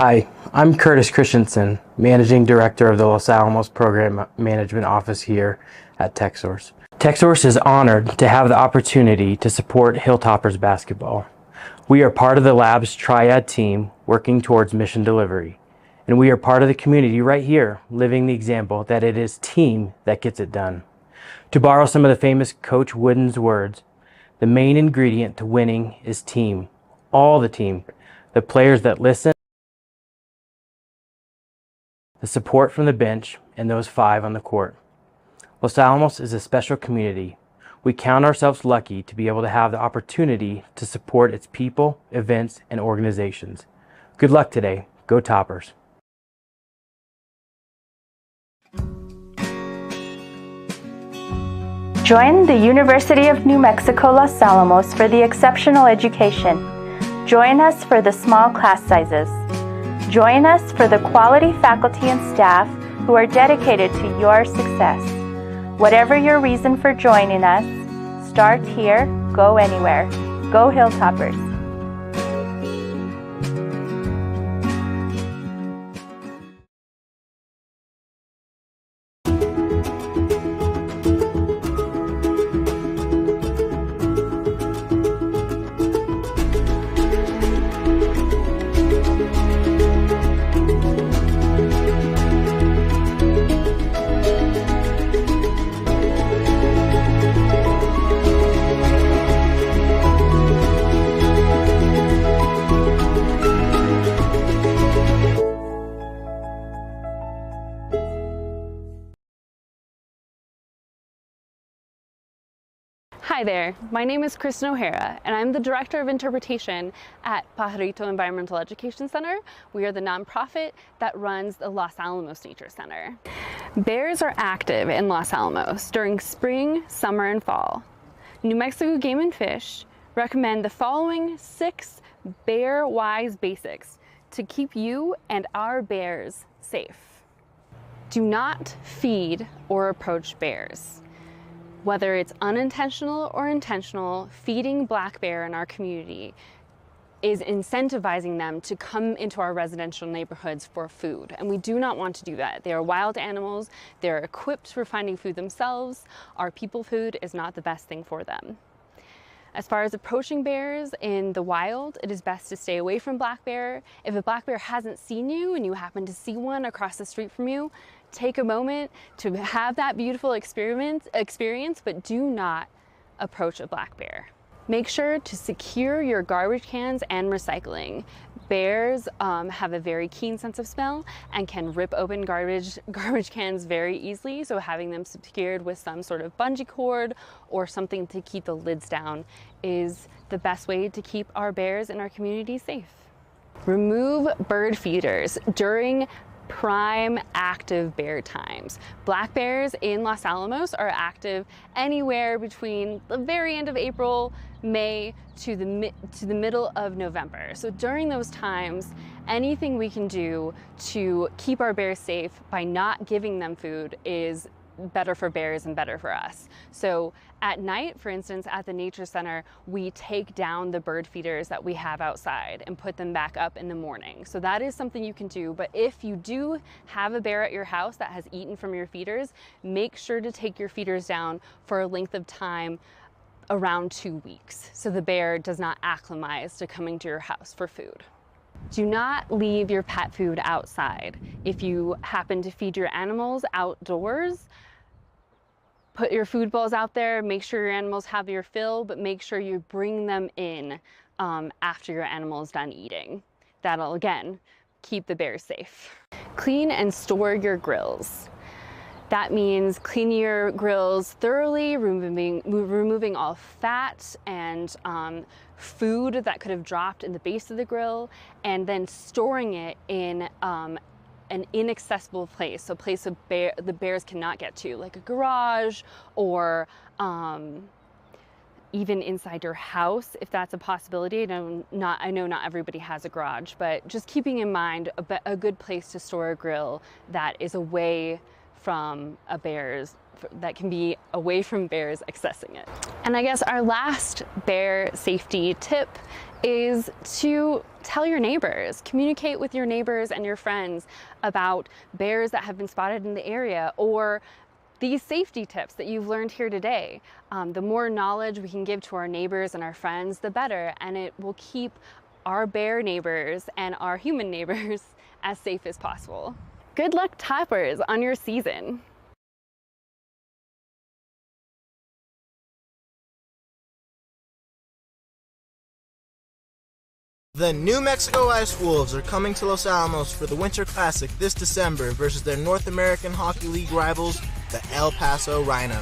Hi, I'm Curtis Christensen, Managing Director of the Los Alamos Program Management Office here at TechSource. TechSource is honored to have the opportunity to support Hilltoppers basketball. We are part of the lab's triad team working towards mission delivery, and we are part of the community right here, living the example that it is team that gets it done. To borrow some of the famous Coach Wooden's words, the main ingredient to winning is team. All the team, the players that listen, the support from the bench, and those 5 on the court. Los Alamos is a special community. We count ourselves lucky to be able to have the opportunity to support its people, events, and organizations. Good luck today. Go Toppers. Join the University of New Mexico Los Alamos for the exceptional education. Join us for the small class sizes. Join us for the quality faculty and staff who are dedicated to your success. Whatever your reason for joining us, start here, go anywhere. Go Hilltoppers. Hi there, my name is Kristen O'Hara and I'm the Director of Interpretation at Pajarito Environmental Education Center. We are the nonprofit that runs the Los Alamos Nature Center. Bears are active in Los Alamos during spring, summer, and fall. New Mexico Game and Fish recommend the following 6 bear-wise basics to keep you and our bears safe. Do not feed or approach bears. Whether it's unintentional or intentional, feeding black bear in our community is incentivizing them to come into our residential neighborhoods for food. And we do not want to do that. They are wild animals. They're equipped for finding food themselves. Our people food is not the best thing for them. As far as approaching bears in the wild, it is best to stay away from black bear. If a black bear hasn't seen you and you happen to see one across the street from you, take a moment to have that beautiful experience, but do not approach a black bear. Make sure to secure your garbage cans and recycling. Bears have a very keen sense of smell and can rip open garbage cans very easily, so having them secured with some sort of bungee cord or something to keep the lids down is the best way to keep our bears in our community safe. Remove bird feeders during prime active bear times. Black bears in Los Alamos are active anywhere between the very end of April, May to the middle of November. So during those times, anything we can do to keep our bears safe by not giving them food is better for bears and better for us. So at night, for instance, at the Nature Center, we take down the bird feeders that we have outside and put them back up in the morning. So that is something you can do. But if you do have a bear at your house that has eaten from your feeders, make sure to take your feeders down for a length of time around 2 weeks, so the bear does not acclimatize to coming to your house for food. Do not leave your pet food outside. If you happen to feed your animals outdoors, put your food bowls out there, make sure your animals have your fill, but make sure you bring them in after your animal is done eating. That'll, again, keep the bears safe. Clean and store your grills. That means cleaning your grills thoroughly, removing all fat and food that could have dropped in the base of the grill, and then storing it in an inaccessible place, so a place the bears cannot get to, like a garage or even inside your house, if that's a possibility. I know not everybody has a garage, but just keeping in mind a good place to store a grill that is away from that can be away from bears accessing it. And I guess our last bear safety tip is to tell your neighbors, communicate with your neighbors and your friends about bears that have been spotted in the area, or these safety tips that you've learned here today. The more knowledge we can give to our neighbors and our friends, the better, and it will keep our bear neighbors and our human neighbors as safe as possible. Good luck, toppers, on your season. The New Mexico Ice Wolves are coming to Los Alamos for the Winter Classic this December versus their North American Hockey League rivals, the El Paso Rhinos.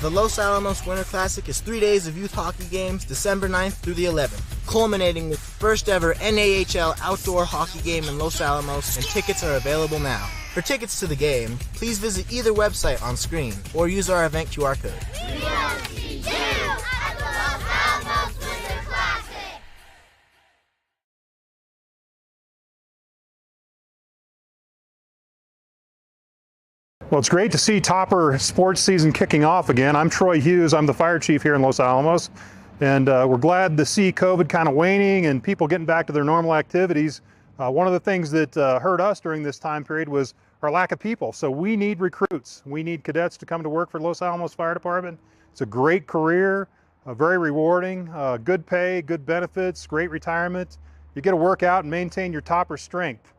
The Los Alamos Winter Classic is 3 days of youth hockey games, December 9th through the 11th, culminating with the first ever NAHL outdoor hockey game in Los Alamos, and tickets are available now. For tickets to the game, please visit either website on screen or use our event QR code. We want to see you at the Los Alamos Winter Classic! Well, it's great to see Topper sports season kicking off again. I'm Troy Hughes. I'm the fire chief here in Los Alamos. And we're glad to see COVID kind of waning and people getting back to their normal activities. One of the things that hurt us during this time period was our lack of people. So we need recruits. We need cadets to come to work for Los Alamos Fire Department. It's a great career, very rewarding, good pay, good benefits, great retirement. You get to work out and maintain your Topper strength.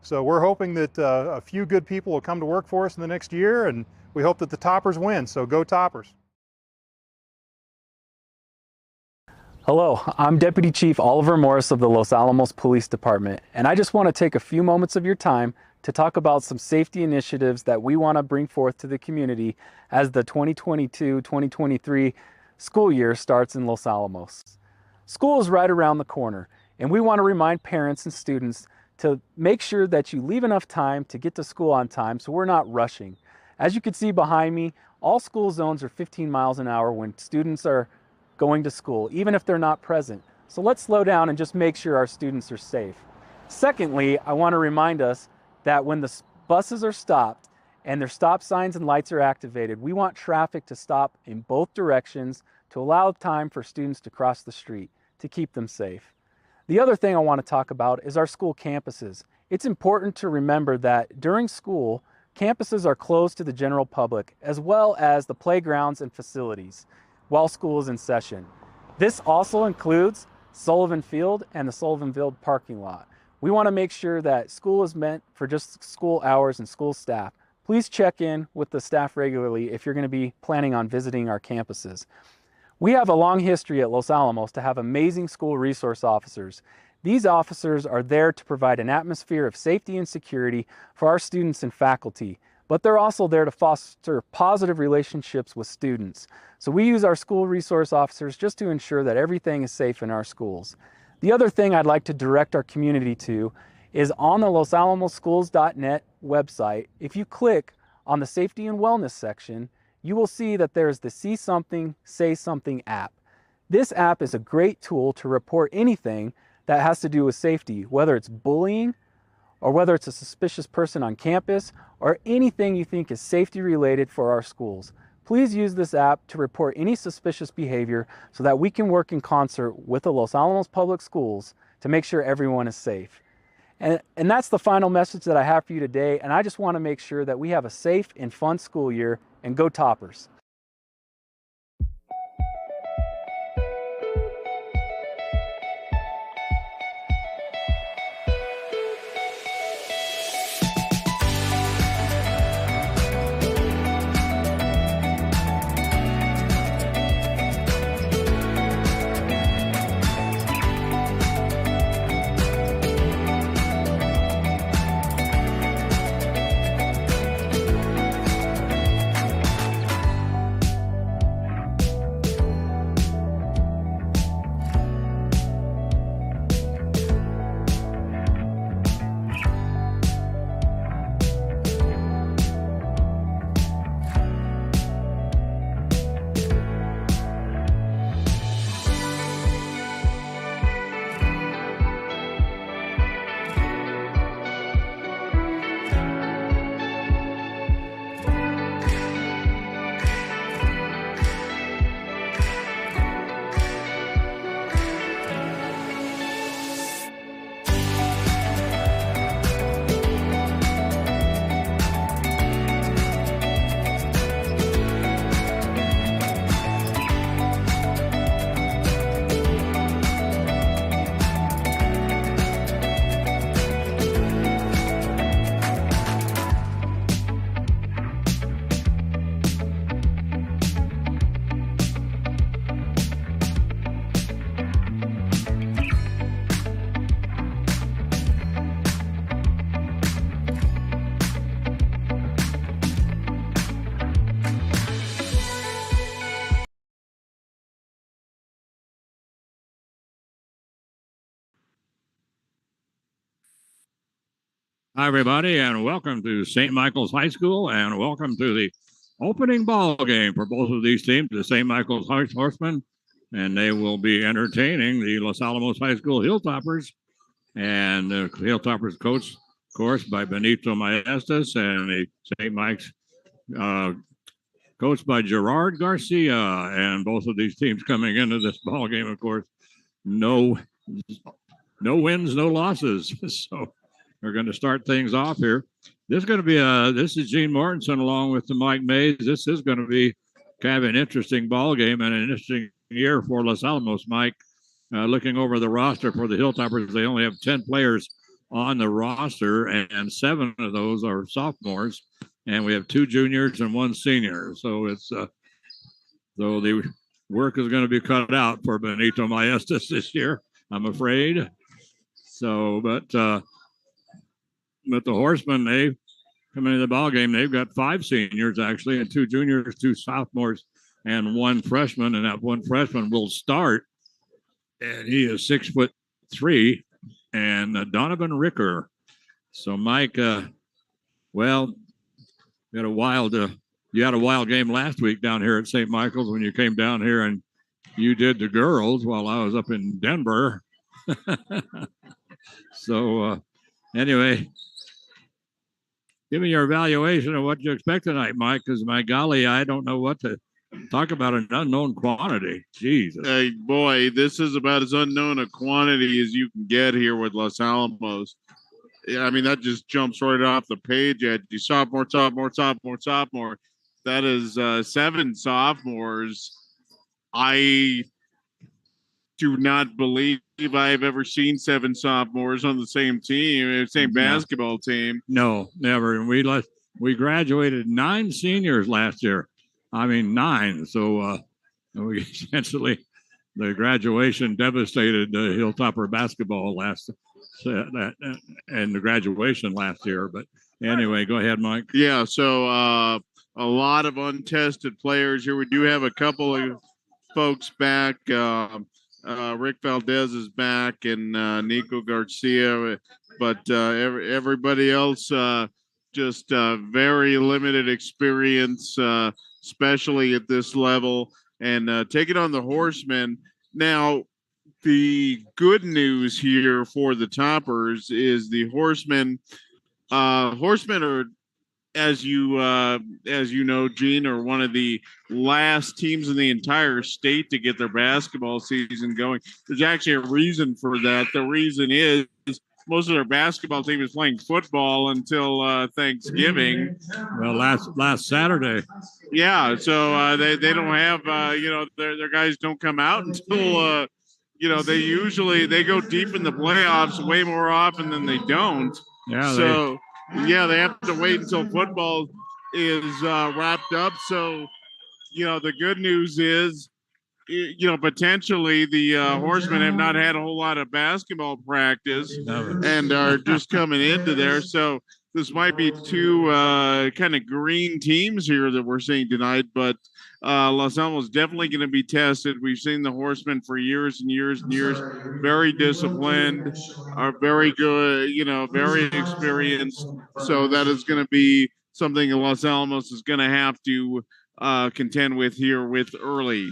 So we're hoping that a few good people will come to work for us in the next year, and we hope that the Toppers win, so go Toppers. Hello, I'm Deputy Chief Oliver Morris of the Los Alamos Police Department, and I just want to take a few moments of your time to talk about some safety initiatives that we want to bring forth to the community as the 2022-2023 school year starts in Los Alamos. School is right around the corner, and we want to remind parents and students to make sure that you leave enough time to get to school on time so we're not rushing. As you can see behind me, all school zones are 15 miles an hour when students are going to school, even if they're not present. So let's slow down and just make sure our students are safe. Secondly, I want to remind us that when the buses are stopped and their stop signs and lights are activated, we want traffic to stop in both directions to allow time for students to cross the street to keep them safe. The other thing I want to talk about is our school campuses. It's important to remember that during school, campuses are closed to the general public as well as the playgrounds and facilities while school is in session. This also includes Sullivan Field and the Sullivan Field parking lot. We want to make sure that school is meant for just school hours and school staff. Please check in with the staff regularly if you're going to be planning on visiting our campuses. We have a long history at Los Alamos to have amazing school resource officers. These officers are there to provide an atmosphere of safety and security for our students and faculty, but they're also there to foster positive relationships with students. So we use our school resource officers just to ensure that everything is safe in our schools. The other thing I'd like to direct our community to is on the losalamos.schools.net website. If you click on the safety and wellness section, you will see that there's the See Something, Say Something app. This app is a great tool to report anything that has to do with safety, whether it's bullying or whether it's a suspicious person on campus or anything you think is safety related for our schools. Please use this app to report any suspicious behavior so that we can work in concert with the Los Alamos Public Schools to make sure everyone is safe. And that's the final message that I have for you today. And I just want to make sure that we have a safe and fun school year, and go Toppers. Hi, everybody, and welcome to St. Michael's High School, and welcome to the opening ball game for both of these teams, the St. Michael's Horsemen, and they will be entertaining the Los Alamos High School Hilltoppers, and the Hilltoppers coached, of course, by Benito Maestas, and the St. Mike's coached by Gerard Garcia, and both of these teams coming into this ball game, of course, no wins, no losses, so we're going to start things off here. This is going to be this is Gene Mortensen along with the Mike Mays. This is going to be kind of an interesting ball game and an interesting year for Los Alamos. Mike, looking over the roster for the Hilltoppers, they only have 10 players on the roster, and 7 of those are sophomores, and we have 2 juniors and 1 senior. So it's so the work is going to be cut out for Benito Maestas this year, I'm afraid. So, but the Horsemen, they come into the ball game. They've got 5 seniors actually, and 2 juniors, 2 sophomores, and 1 freshman. And that 1 freshman will start, and he is 6'3", and Donovan Ricker. So Mike, well, you had a wild game last week down here at St. Michael's when you came down here and you did the girls while I was up in Denver. So anyway, give me your evaluation of what you expect tonight, Mike, because my golly, I don't know what to talk about, an unknown quantity. Jesus. Hey, boy, this is about as unknown a quantity as you can get here with Los Alamos. Yeah, I mean, that just jumps right off the page at you. Sophomore. That is 7 sophomores. I do not believe I've ever seen 7 sophomores on the same team, same basketball team. No, never. And we graduated 9 seniors last year. I mean, 9. So we essentially, the graduation devastated the Hilltopper basketball and the graduation last year. But anyway, go ahead, Mike. Yeah, so a lot of untested players here. We do have a couple of folks back. Rick Valdez is back, and Nico Garcia, but everybody else just very limited experience, especially at this level. And taking on the Horsemen. Now, the good news here for the Toppers is the Horsemen. Horsemen are, as you know, Gene, are one of the last teams in the entire state to get their basketball season going. There's actually a reason for that. The reason is most of their basketball team is playing football until Thanksgiving. Well, last Saturday. Yeah, so they don't have their guys don't come out until they go deep in the playoffs way more often than they don't. Yeah. So they have to wait until football is wrapped up. So the good news is potentially the Horsemen have not had a whole lot of basketball practice and are just coming into there. So this might be 2 kind of green teams here that we're seeing tonight, but Los Alamos is definitely going to be tested. We've seen the Horsemen for years and years and years, very disciplined, are very good, very experienced. So that is going to be something that Los Alamos is going to have to contend with here with early.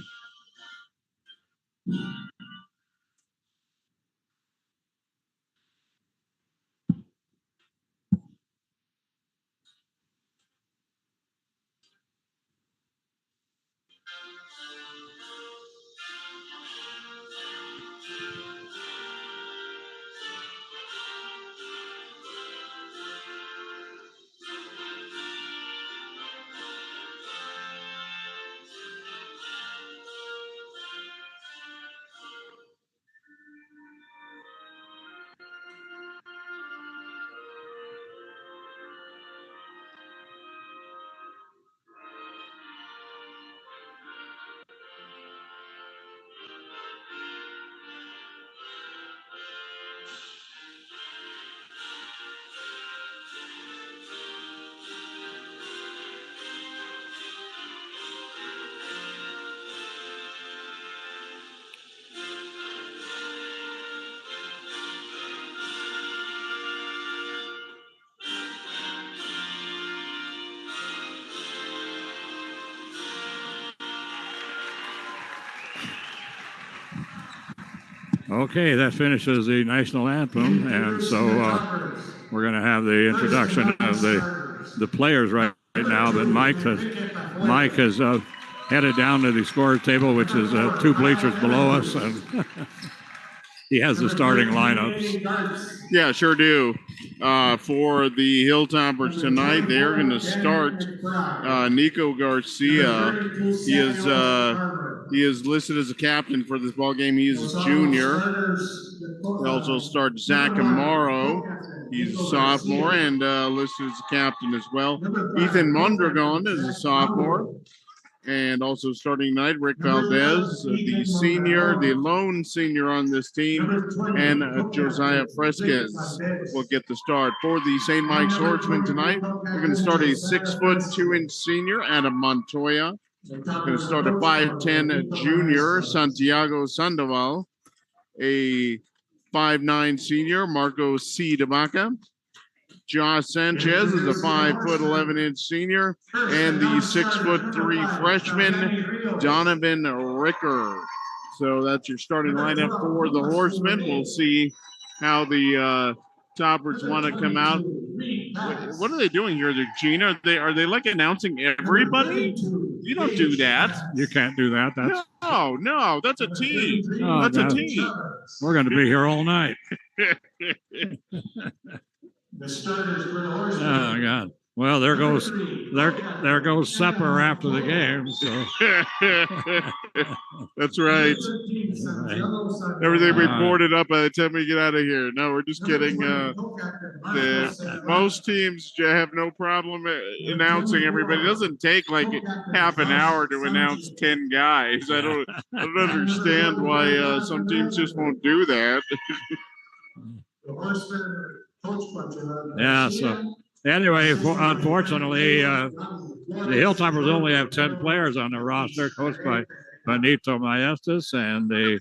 Okay, that finishes the national anthem, and so we're going to have the introduction of the players right now. But Mike has headed down to the scores table, which is 2 bleachers below us, and he has the starting lineups. Yeah, sure do. For the Hilltoppers tonight, they're going to start Nico Garcia. He is listed as a captain for this ball game. He is a junior. They also start Zach Amaro. He's a sophomore and listed as a captain as well. Ethan Mondragon is a sophomore. And also starting tonight, Rick Valdez, the senior, the lone senior on this team, and Josiah Fresquez will get the start. For the St. Mike Swordsmen tonight, we're going to start a 6'2" senior, Adam Montoya. We're going to start a 5'10" junior, Santiago Sandoval. A 5'9" senior, Marco C. DeBaca. Josh Sanchez is a 5'11" senior, and the 6'3" freshman, Donovan Ricker. So that's your starting lineup for the Horsemen. We'll see how the Toppers want to come out. What are they doing here, Gina? Are they like announcing everybody? You don't do that. You can't do that. No, that's a team. That's a team. We're going to be here all night. The starters for the Horsemen. Oh God! Well, there goes supper after the game. So that's right. Everything reported up by the time we get out of here. No, we're just kidding. Most teams have no problem announcing everybody. It doesn't take like half an hour to announce 10 guys. I don't understand why some teams just won't do that. Yeah, so anyway, unfortunately, the Hilltoppers only have 10 players on their roster, coached by Benito Maestas, and the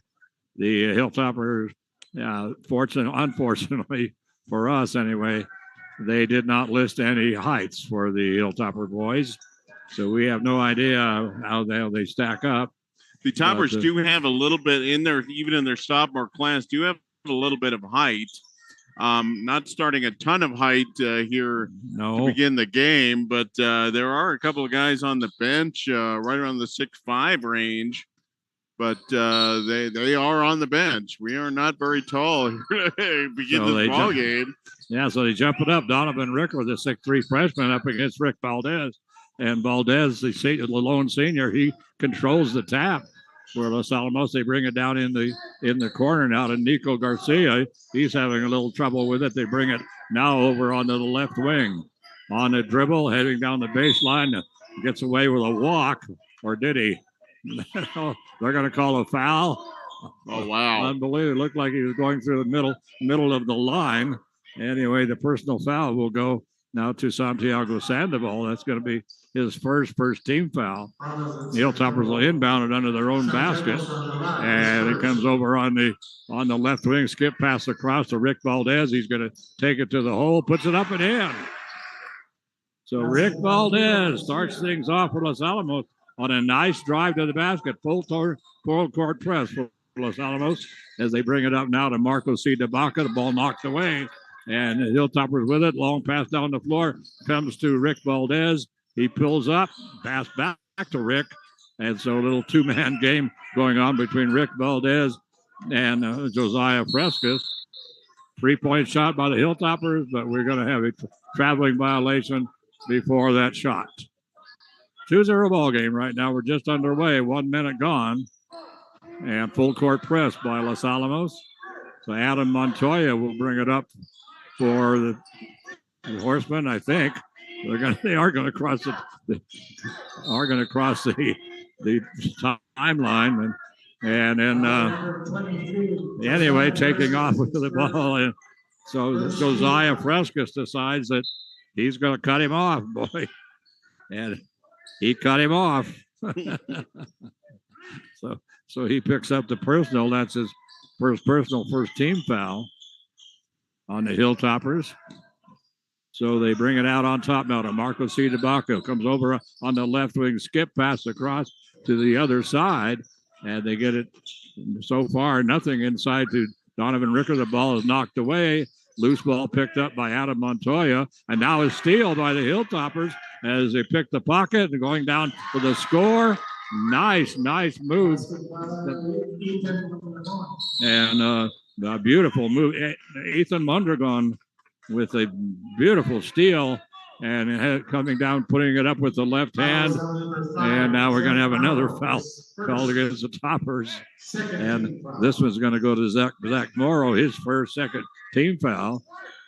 Hilltoppers, unfortunately for us anyway, they did not list any heights for the Hilltopper boys, so we have no idea how they stack up. The Toppers do have a little bit in there, even in their sophomore class, do have a little bit of height. Not starting a ton of height here to begin the game, but there are a couple of guys on the bench right around the 6'5" range, but they are on the bench. We are not very tall here to begin this ball game. Yeah, so they jump it up. Donovan Ricker, the 6'3" freshman, up against Rick Valdez. And Valdez, the lone senior, he controls the tap. For Los Alamos, they bring it down in the corner now to Nico Garcia. He's having a little trouble with it. They bring it now over onto the left wing. On a dribble, heading down the baseline, gets away with a walk, or did he? They're going to call a foul. Oh, wow. Unbelievable. It looked like he was going through the middle of the line. Anyway, the personal foul will go now to Santiago Sandoval. That's going to be his first team foul. The Hilltoppers will inbound it under their own basket, and it comes over on the left wing, skip pass across to Rick Valdez. He's going to take it to the hole, puts it up and in. So Rick Valdez starts things off for Los Alamos on a nice drive to the basket, full court press for Los Alamos as they bring it up now to Marco C. DeBaca. The ball knocked away, and the Hilltoppers with it. Long pass down the floor comes to Rick Valdez. He pulls up, pass back to Rick. And so a little two-man game going on between Rick Valdez and Josiah Fresquez. 3-point shot by the Hilltoppers, but we're going to have a traveling violation before that shot. 2-0 ball game right now. We're just underway. 1 minute gone. And full court press by Los Alamos. So Adam Montoya will bring it up for the Horsemen, I think. They are going to cross the timeline, and then anyway, taking off with the ball, and so Josiah Fresquez decides that he's going to cut him off, boy, and he cut him off. so he picks up the personal. That's his first team foul on the Hilltoppers. So they bring it out on top now to Marco C. DeBaca. Comes over on the left wing, skip pass across to the other side, and they get it so far, nothing inside to Donovan Ricker. The ball is knocked away. Loose ball picked up by Adam Montoya, and now a steal by the Hilltoppers as they pick the pocket and going down for the score. Nice move. And a beautiful move. Ethan Mondragon with a beautiful steal and coming down, putting it up with the left hand. And now we're going to have another foul called against the Toppers. And this one's going to go to Zach Morrow, his second team foul.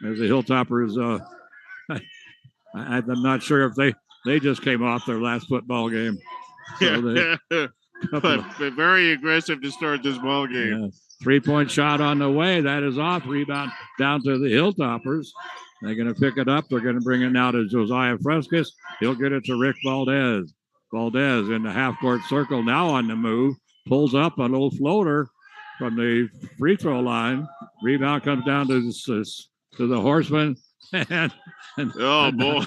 As the Hilltoppers, I'm not sure if they just came off their last football game. So but very aggressive to start this ball game. Yeah. 3-point shot on the way. That is off. Rebound down to the Hilltoppers. They're going to pick it up. They're going to bring it now to Josiah Frescas. He'll get it to Rick Valdez. Valdez in the half-court circle now on the move. Pulls up a little floater from the free throw line. Rebound comes down to the Horseman. Oh, boy.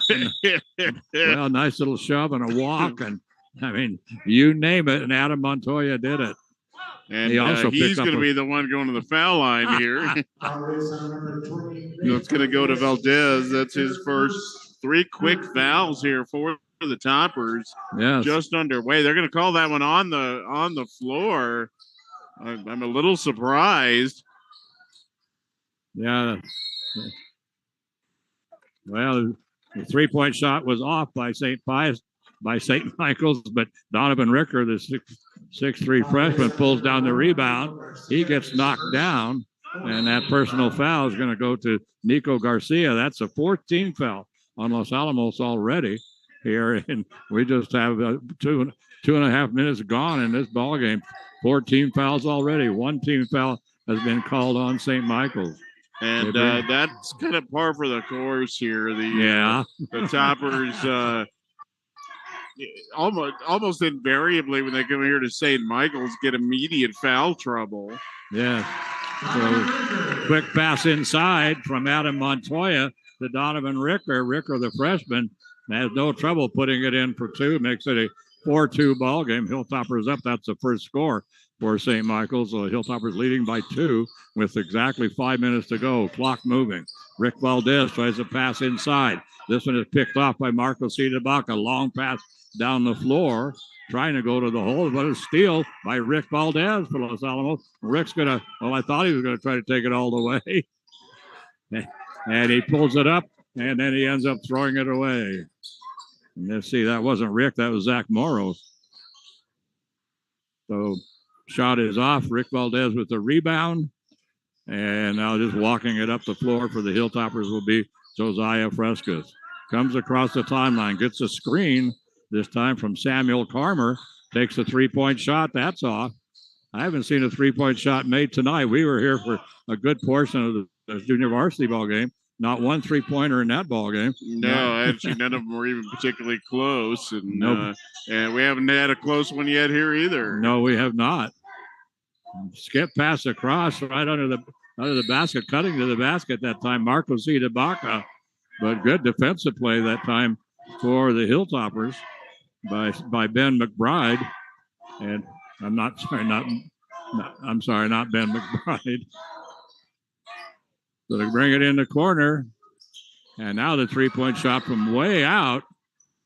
Well, nice little shove and a walk. And, I mean, you name it, and Adam Montoya did it. And he's going to be the one going to the foul line here. It's going to go to Valdez. That's his first 3 quick fouls here for the Toppers. Yes. Just underway. They're going to call that one on the floor. I'm a little surprised. Yeah. Well, the 3-point shot was off by St. Michael's, but Donovan Ricker, the 6'3" freshman, pulls down the rebound. He gets knocked down, and that personal foul is going to go to Nico Garcia. That's a 14th foul on Los Alamos already here, and we just have 2.5 minutes gone in this ball game. 14 fouls already. 1 team foul has been called on St. Michael's. And that's kind of par for the course here. The Toppers almost invariably when they come here to St. Michael's get immediate foul trouble. Yeah. So quick pass inside from Adam Montoya to Donovan Ricker. Ricker, the freshman, has no trouble putting it in for 2. Makes it a 4-2 ball game. Hilltoppers up. That's the first score for St. Michael's. Hilltoppers leading by 2 with exactly 5 minutes to go. Clock moving. Rick Valdez tries to pass inside. This one is picked off by Marco Cidabacca. Long pass down the floor, trying to go to the hole, but a steal by Rick Valdez for Los Alamos. Rick's I thought he was going to try to take it all the way. And he pulls it up, and then he ends up throwing it away. And let's see, that wasn't Rick, that was Zach Morrow. So shot is off. Rick Valdez with the rebound. And now just walking it up the floor for the Hilltoppers will be Josiah Frescas. Comes across the timeline, gets a screen, this time from Samuel Carmer, takes a 3-point shot. That's off. I haven't seen a 3-point shot made tonight. We were here for a good portion of the junior varsity ball game. Not one 3-pointer in that ball game. No, actually, none of them were even particularly close. And we haven't had a close one yet here either. No, we have not. Skip pass across right under the basket, cutting to the basket that time. Marco Cidabacca, but good defensive play that time for the Hilltoppers by Ben McBride. And not Ben McBride. So they bring it in the corner. And now the 3-point shot from way out.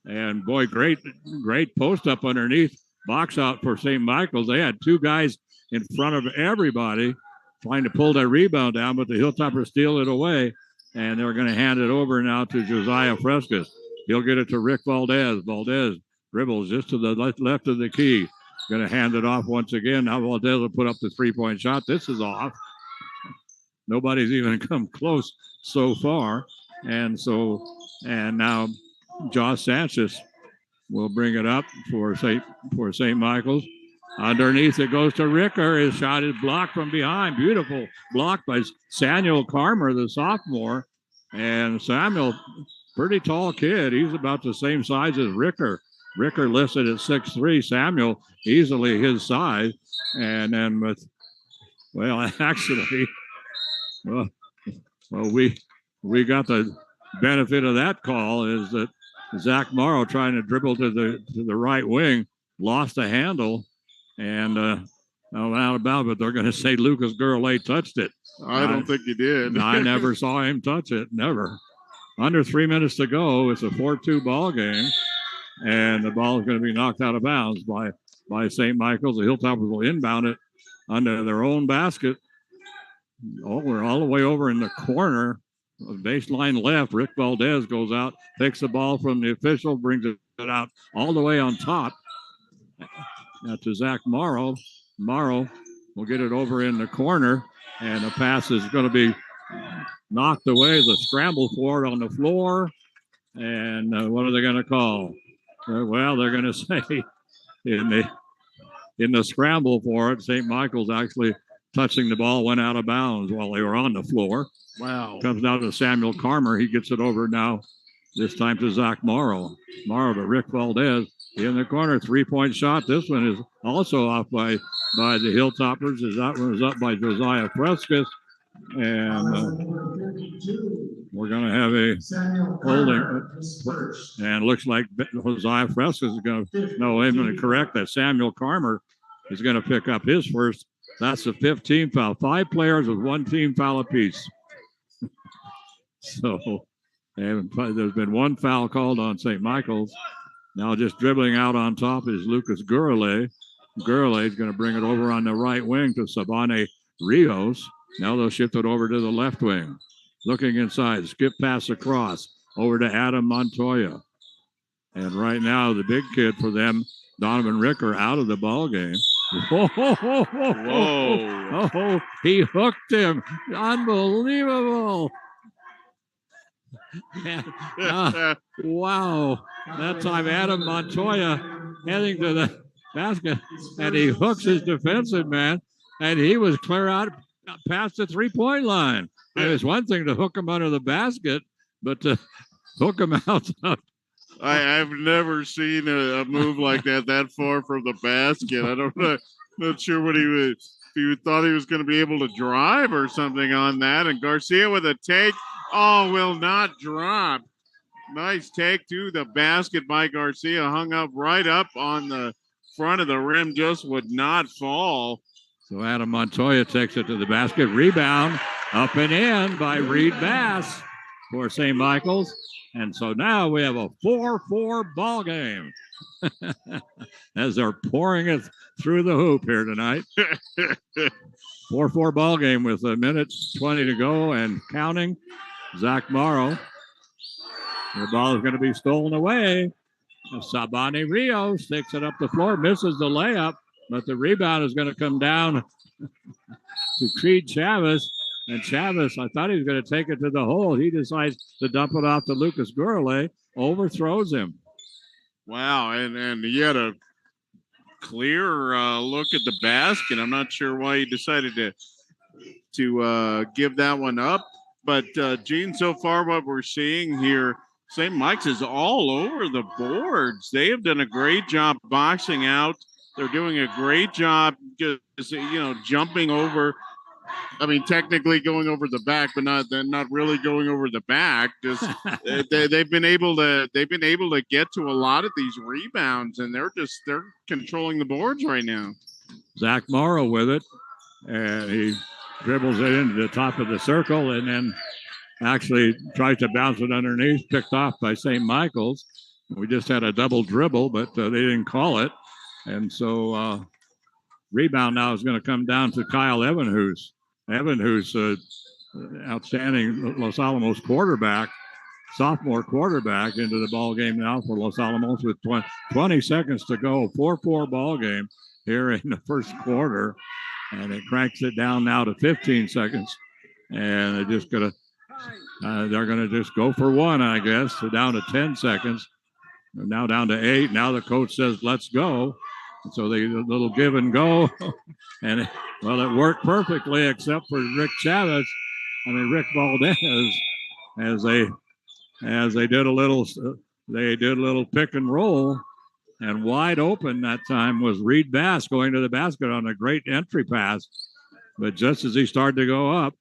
And boy, great post up underneath. Box out for St. Michael's. They had 2 guys in front of everybody trying to pull that rebound down, but the Hilltoppers steal it away. And they're going to hand it over now to Josiah Frescas. He'll get it to Rick Valdez. Valdez dribbles just to the left of the key. Going to hand it off once again. Now Valdez will put up the 3-point shot. This is off. Nobody's even come close so far. And now Josh Sanchez will bring it up for St. Michael's. Underneath it goes to Ricker. His shot is blocked from behind. Beautiful block by Samuel Carmer, the sophomore. And Samuel, pretty tall kid. He's about the same size as Ricker. Ricker listed at 6'3". Samuel easily his size. And then we got the benefit of that call is that Zach Morrow trying to dribble to the right wing, lost the handle. And out of bounds, but they're going to say Lucas Gurley touched it. I don't think he did. I never saw him touch it. Never. Under 3 minutes to go. It's a 4-2 ball game, and the ball is going to be knocked out of bounds by St. Michael's. The Hilltoppers will inbound it under their own basket. Oh, we're all the way over in the corner. Baseline left. Rick Valdez goes out, takes the ball from the official, brings it out all the way on top. Now to Zach Morrow. Morrow will get it over in the corner, and the pass is going to be knocked away. The scramble for it on the floor. And what are they going to call? Well, they're going to say in the scramble for it, St. Michael's actually touching the ball, went out of bounds while they were on the floor. Wow. Comes down to Samuel Carmer. He gets it over now, this time to Zach Morrow. Morrow to Rick Valdez in the corner. 3-point shot. This one is also off by the Hilltoppers. That one was up by Josiah Frescas. And we're going to have a holding. And it looks like Josiah Frescas is going to, no, I'm going to correct that. Samuel Carmer is going to pick up his first. That's the 15th foul. 5 players with 1 team foul apiece. So there's been 1 foul called on St. Michael's. Now just dribbling out on top is Lucas Gurley. Gurley is going to bring it over on the right wing to Sabane Rios. Now they'll shift it over to the left wing. Looking inside, skip pass across over to Adam Montoya. And right now the big kid for them, Donovan Ricker, out of the ball game. Whoa. Oh, he hooked him. Unbelievable. Wow. That time Adam Montoya heading to the basket, and he hooks his defensive man, and he was clear out past the 3-point line. It was one thing to hook him under the basket, but to hook him out. I've never seen a move like that far from the basket. I don't know. Not sure what he was. If he thought he was going to be able to drive or something on that. And Garcia with a take. Oh, will not drop. Nice take to the basket by Garcia. Hung up right up on the front of the rim. Just would not fall. So Adam Montoya takes it to the basket. Rebound up and in by Reed Bass for St. Michael's. And so now we have a 4-4 ball game as they're pouring it through the hoop here tonight. 4-4 ball game with 1:20 to go and counting. Zach Morrow. The ball is going to be stolen away. Sabane Rios takes it up the floor, misses the layup, but the rebound is going to come down to Creed Chavez. And Chavez, I thought he was going to take it to the hole. He decides to dump it off to Lucas Gurley, overthrows him. Wow, and he had a clear look at the basket. I'm not sure why he decided to give that one up. But, Gene, so far what we're seeing here, St. Mike's is all over the boards. They have done a great job boxing out. They're doing a great job, just, jumping over. I mean, technically going over the back, but not really going over the back. Just they've been able to get to a lot of these rebounds, and they're controlling the boards right now. Zach Morrow with it, and he dribbles it into the top of the circle, and then actually tries to bounce it underneath, picked off by St. Michael's. We just had a double dribble, but they didn't call it, and so rebound now is going to come down to Kyle Evanhus. Evanhus, outstanding Los Alamos quarterback, sophomore quarterback, into the ball game now for Los Alamos with 20 seconds to go. 4-4 ball game here in the first quarter, and it cranks it down now to 15 seconds. And they're gonna just go for one, I guess. They're down to 10 seconds. They're now down to 8. Now the coach says, "Let's go." And so they a little give and go, and it worked perfectly except for Rick Valdez, as they did a little pick and roll, and wide open that time was Reed Bass going to the basket on a great entry pass, but just as he started to go up,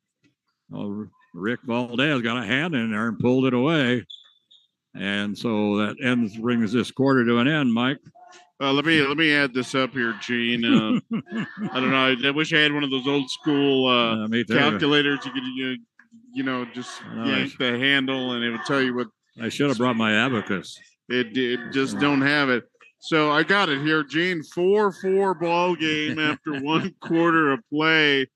Rick Valdez got a hand in there and pulled it away, and so that brings this quarter to an end, Mike. Let me add this up here, Gene. I don't know. I wish I had one of those old school Me too. calculators. You could just yank the handle and it would tell you what. I should have brought my abacus. It just don't have it. So I got it here, Gene. 4-4 ball game after 1 quarter of play.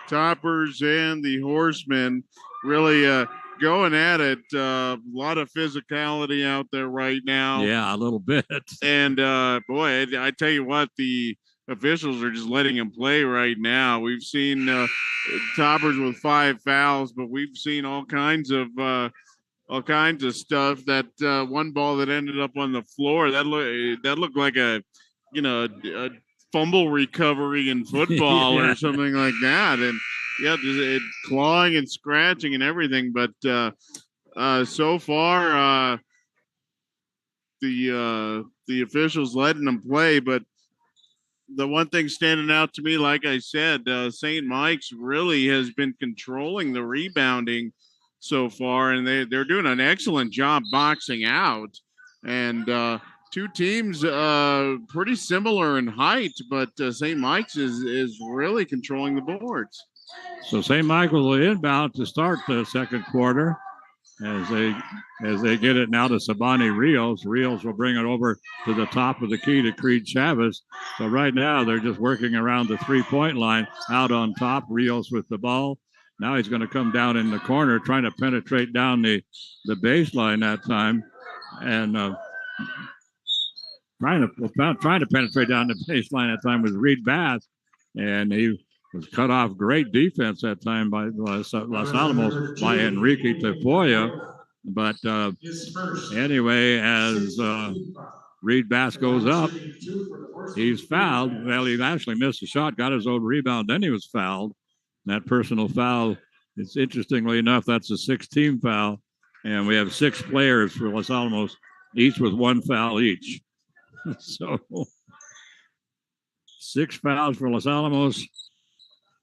Toppers and the Horsemen really going at it. A lot of physicality out there right now. Yeah, a little bit. And boy, I tell you what, the officials are just letting him play right now. We've seen Toppers with 5 fouls, but we've seen all kinds of stuff. That one ball that ended up on the floor, that looked like a fumble recovery in football or something like that. And yeah, just clawing and scratching and everything. But so far, the officials letting them play. But the one thing standing out to me, like I said, St. Mike's really has been controlling the rebounding so far, and they're doing an excellent job boxing out. And two teams pretty similar in height, but St. Mike's is really controlling the boards. So St. Michael's will inbound to start the second quarter as they get it now to Sabani Rios. Rios will bring it over to the top of the key to Creed Chavez. So right now they're just working around the three-point line out on top. Rios with the ball. Now he's going to come down in the corner trying to penetrate down the baseline that time. And trying to penetrate down the baseline that time was Reed Bass. And he was cut off. Great defense that time by Los Alamos by Enrique Tafoya. But anyway, as Reed Bass goes up, he's fouled. Well, he actually missed a shot, got his own rebound, then he was fouled. That personal foul, it's interestingly enough, that's a 6-team foul. And we have 6 players for Los Alamos, each with 1 foul each. So 6 fouls for Los Alamos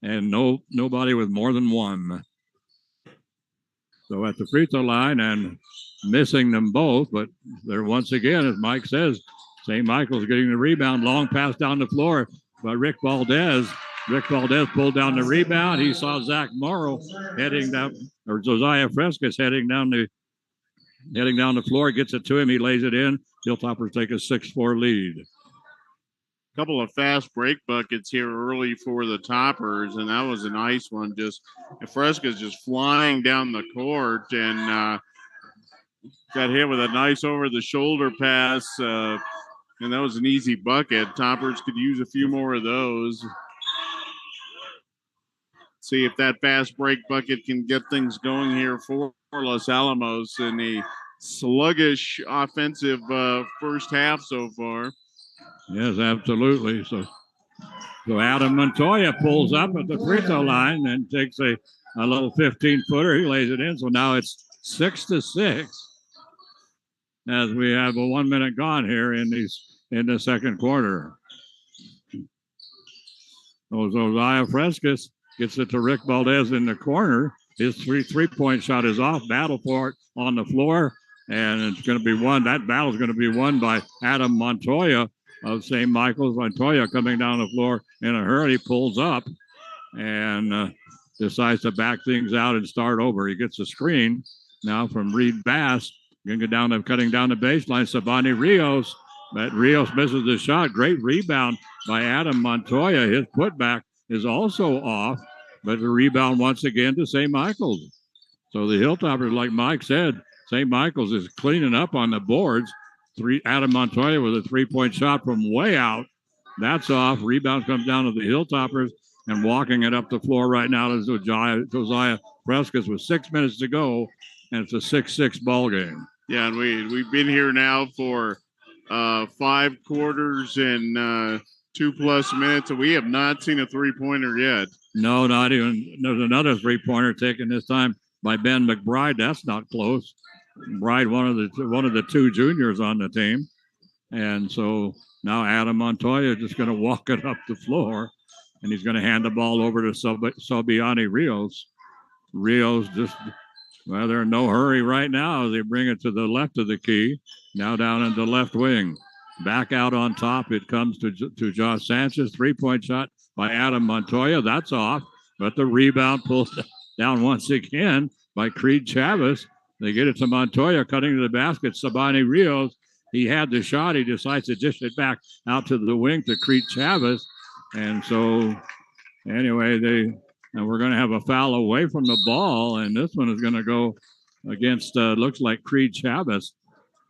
and nobody with more than 1. So at the free throw line and missing them both, but they're once again, as Mike says, St. Michael's getting the rebound, long pass down the floor by Rick Valdez. Rick Valdez pulled down the rebound. He saw Zach Morrow heading down, or Josiah Frescas heading down the floor, gets it to him. He lays it in. Hilltoppers take a 6-4 lead. Couple of fast break buckets here early for the Toppers, and that was a nice one. Just Fresca's just flying down the court and got hit with a nice over-the-shoulder pass, and that was an easy bucket. Toppers could use a few more of those. See if that fast break bucket can get things going here for Los Alamos in a sluggish offensive first half so far. Yes, absolutely. So Adam Montoya pulls up at the free throw line and takes a little 15-footer. He lays it in. So now it's 6-6 as we have a 1 minute gone here in the second quarter. Josiah Frescas gets it to Rick Valdez in the corner. His three-point shot is off. Battle for it on the floor, and it's going to be won. That battle's going to be won by Adam Montoya of St. Michael's. Montoya coming down the floor in a hurry, pulls up and decides to back things out and start over. He gets a screen now from Reed Bass. Going to go down, cutting down the baseline. Sabani Rios, but Rios misses the shot. Great rebound by Adam Montoya. His putback is also off, but the rebound once again to St. Michael's. So the Hilltoppers, like Mike said, St. Michael's is cleaning up on the boards. Adam Montoya with a 3-point shot from way out. That's off. Rebound comes down to the Hilltoppers, and walking it up the floor right now is Josiah Frescas with 6 minutes to go, and it's a 6-6 ball game. Yeah, and we've been here now for 5 quarters and 2+ minutes, and we have not seen a 3-pointer yet. No, not even. There's another 3-pointer taken this time by Ben McBride. That's not close. McBride, one of the 2 juniors on the team, and so now Adam Montoya is just going to walk it up the floor, and he's going to hand the ball over to Sabiani Rios. Rios just, well, they're in no hurry right now. They bring it to the left of the key, now down in the left wing. Back out on top, it comes to Josh Sanchez. 3-point shot by Adam Montoya. That's off, but the rebound pulled down once again by Creed Chavez. They get it to Montoya, cutting to the basket. Sabani Rios, he had the shot. He decides to dish it back out to the wing to Creed Chavez. And so, anyway, and we're going to have a foul away from the ball, and this one is going to go against, looks like Creed Chavez.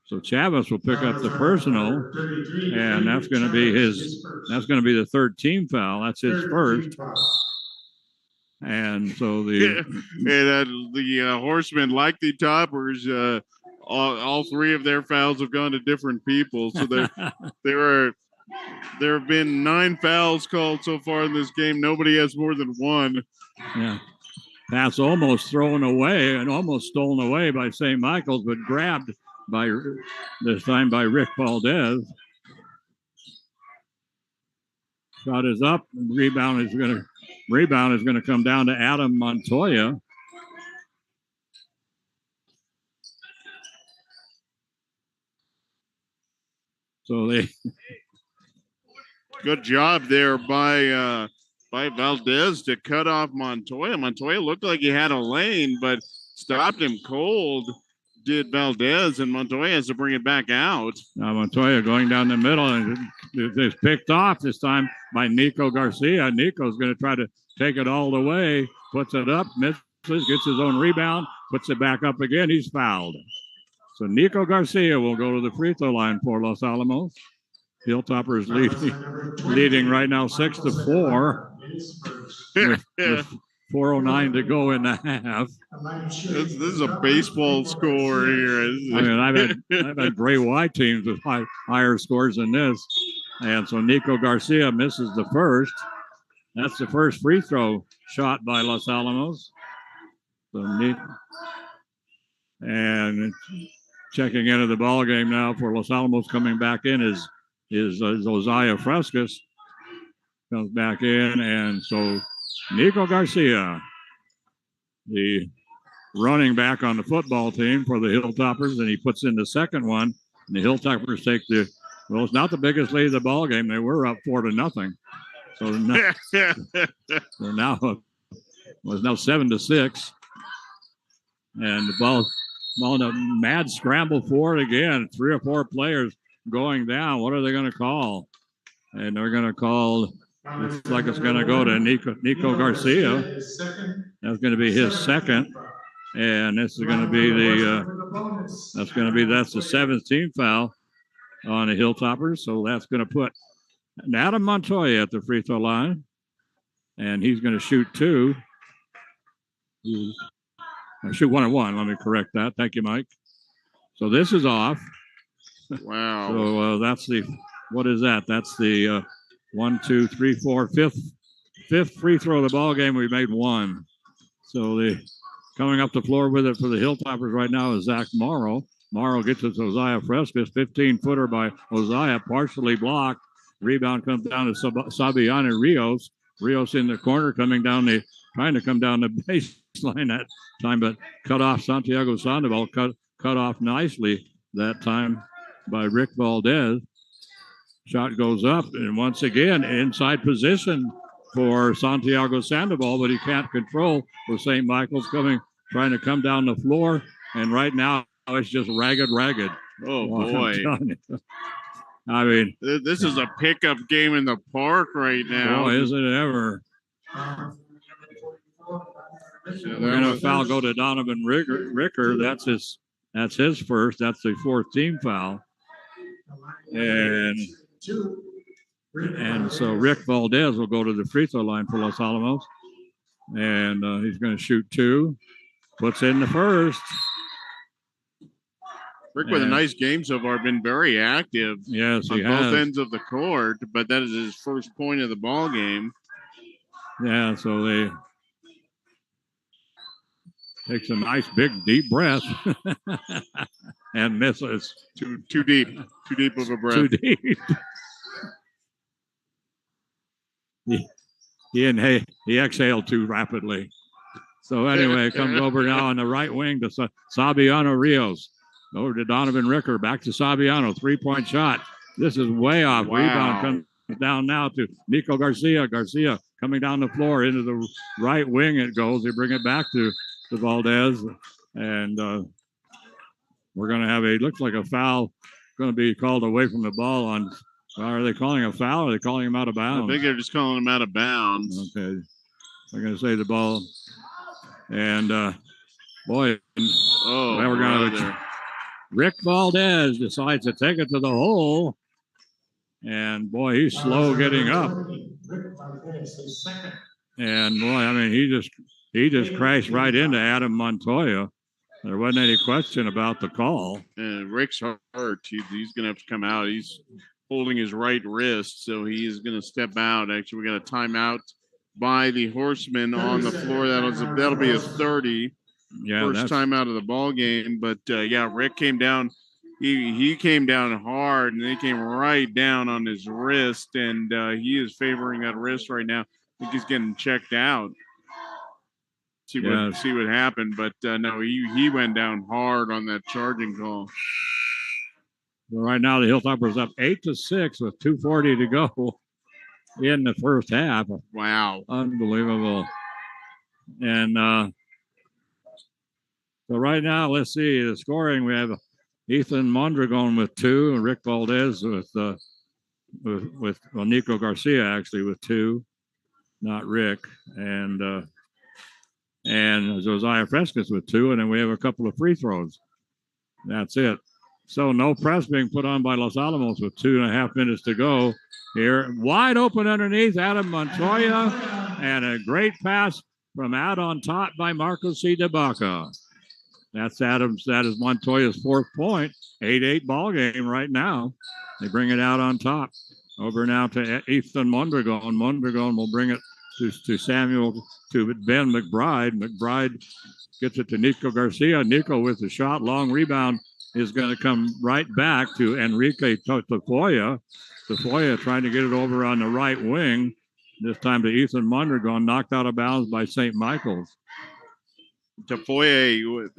So Chavez will pick up the personal, and that's going to be the third team foul. That's his first. And so the Horsemen, like the Toppers, all three of their fouls have gone to different people. So there have been 9 fouls called so far in this game. Nobody has more than one. Yeah. Pass almost thrown away and almost stolen away by St. Michael's, but grabbed this time by Rick Valdez. Shot is up. Rebound is going to come down to Adam Montoya. So good job there by Valdez to cut off Montoya. Montoya looked like he had a lane, but stopped him cold. Did Valdez, and Montoya has to bring it back out. Now Montoya going down the middle, and it's picked off this time by Nico Garcia. Nico's going to try to take it all the way, puts it up, misses, gets his own rebound, puts it back up again. He's fouled. So Nico Garcia will go to the free throw line for Los Alamos. Hilltoppers leading right now 6-4 with 4:09 to go in the half. This is a baseball score here. I mean, I've had gray white teams with higher scores than this, and so Nico Garcia misses the first. That's the first free throw shot by Los Alamos. So and checking into the ball game now for Los Alamos coming back in is Josiah Frescas comes back in, and so Nico Garcia, the running back on the football team for the Hilltoppers, and he puts in the second one. And the Hilltoppers take it's not the biggest lead of the ball game. They were up 4-0. So now it was now 7-6. And the ball in a mad scramble for it again. 3 or 4 players going down. What are they going to call? And they're going to call. Looks like it's going to go to Nico Garcia. That's going to be his second, and this is going to be that's the 17th foul on the Hilltoppers. So that's going to put Adam Montoya at the free throw line, and he's going to shoot 2. Shoot 1 and 1. Let me correct that. Thank you, Mike. So this is off. Wow. So that's what is that? That's the 1, 2, 3, 4, fifth free throw of the ball game. We made 1. So coming up the floor with it for the Hilltoppers right now is Zach Morrow. Morrow gets it to Josiah Frescas. 15-footer by Josiah, partially blocked. Rebound comes down to Sabiana Rios. Rios in the corner, trying to come down the baseline that time, but cut off. Santiago Sandoval cut off nicely that time by Rick Valdez. Shot goes up, and once again, inside position for Santiago Sandoval, but he can't control for St. Michael's trying to come down the floor, and right now it's just ragged. Oh, boy. I mean, this is a pickup game in the park right now. Boy, isn't it ever. We're going to foul go to Donovan Ricker. That's his first. That's the 4th team foul. And so Rick Valdez will go to the free throw line for Los Alamos. And he's going to shoot 2. Puts in the first. Rick with a nice game so far, been very active. Yes, he on has. both ends of the court, but that is his first point of the ball game. Yeah, so they takes a nice big deep breath and misses. Too deep of a breath. Too deep. He exhaled too rapidly. So anyway, comes over now on the right wing to Sabiano Rios. Over to Donovan Ricker. Back to Sabiano. 3-point shot. This is way off. Wow. Rebound comes down now to Nico Garcia. Garcia coming down the floor into the right wing. It goes. They bring it back to Valdez. And we're going to have looks like a foul going to be called away from the ball on. Are they calling a foul or are they calling him out of bounds? I think they're just calling him out of bounds. Okay. They're going to say the ball. And boy, we're going to. Rick Valdez decides to take it to the hole. And boy, he's slow getting up. And boy, I mean, he just crashed right into Adam Montoya. There wasn't any question about the call. And Rick's hurt. He's going to have to come out. He's holding his right wrist, so he is going to step out. Actually, we got a timeout by the Horsemen on the floor. That'll be a 30. Yeah, first time out of the ball game. But yeah, Rick came down. He came down hard, and he came right down on his wrist, and he is favoring that wrist right now. I think he's getting checked out. See what happened, but no, he went down hard on that charging call. Well, right now the Hilltoppers up 8-6 with 2:40 to go in the first half. Wow, unbelievable! And so right now, let's see the scoring. We have Ethan Mondragon with 2, and Rick Valdez with Nico Garcia actually with 2, not Rick, and Josiah Frescas with 2, and then we have a couple of free throws. That's it. So no press being put on by Los Alamos with 2.5 minutes to go here. Wide open underneath Adam Montoya, and a great pass from out on top by Marco C. DeBaca. That is Montoya's 4th point. 8-8 ball game right now. They bring it out on top. Over now to Ethan Mondragon. Mondragon will bring it to Samuel, to Ben McBride. McBride gets it to Nico Garcia. Nico with the shot. Long rebound is going to come right back to Enrique Tafoya. Tafoya trying to get it over on the right wing. This time to Ethan Mondragon, knocked out of bounds by St. Michael's. Tafoya